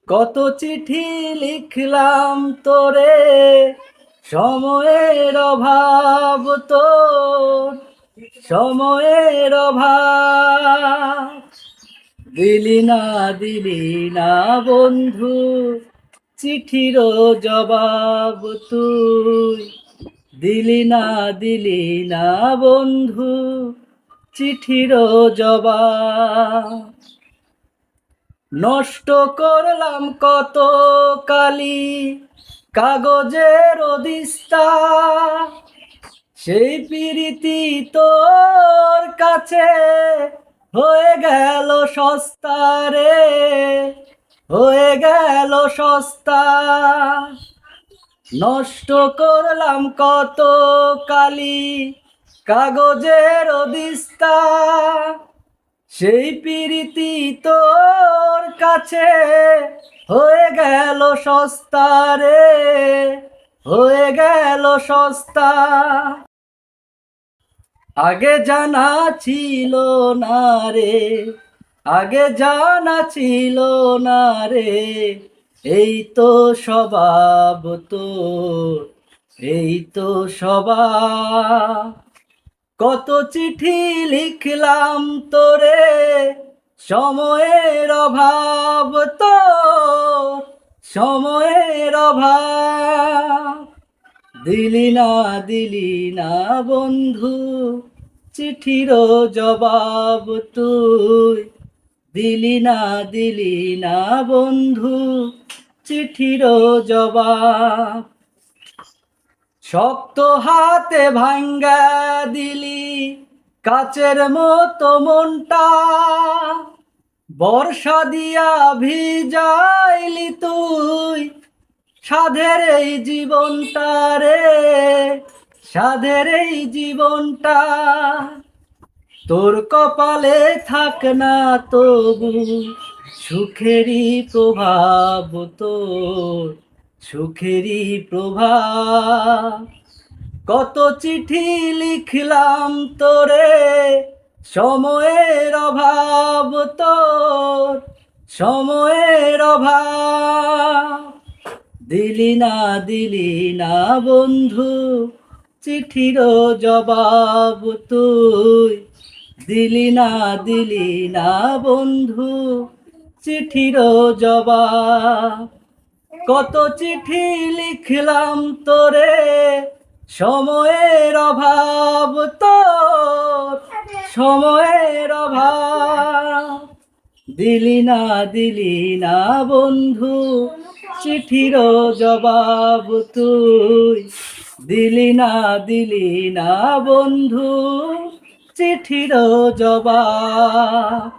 কত চিঠি লিখলাম তোরে, সময়ের অভাব তোর, সময়ের অভাব। দিলি না বন্ধু, চিঠির জবাব তুই। দিলি না বন্ধু, চিঠির জবাব। নষ্ট করলাম কত কালি কাগজের দিস্তা, সেই প্রীতি তোর কাছে হয়ে গেল সস্তা রে, হয়ে গেল সস্তা। নষ্ট করলাম কত কালি কাগজের দিস্তা, সেই প্রীতি তোর কাছে হয়ে গেল সস্তা রে, হয়ে গেল সস্তা। আগে জানা ছিল না রে, আগে জানা ছিল না রে, এই তো স্বভাব তোর, এই তো স্বভাব। কত চিঠি লিখলাম তোরে, সময়ের অভাব তোর, সময়ের অভাব। দিলি না বন্ধু, চিঠির জবাব তুই। দিলি না বন্ধু, চিঠির জবাব। শক্ত হাতে ভাঙ্গা দিলি কাচের মতো মনটা, বর্ষা দিয়া ভিজাইলি তুই সাধের এই জীবনটা রে, সাধের এই জীবনটা। তোর কপালে থাক না তবু সুখেরই প্রভাব তোর, সুখেরই প্রভাব। কত চিঠি লিখলাম তোরে, সময়ের অভাব তোর, সময়ের অভাব। দিলি না বন্ধু, চিঠির জবাব তুই। দিলি না বন্ধু, চিঠির জবাব। কত চিঠি লিখলাম তোরে, সময়ের অভাব তোর, সময়ের অভাব। দিলি না বন্ধু, চিঠির জবাব তুই। দিলি না বন্ধু, চিঠির জবাব।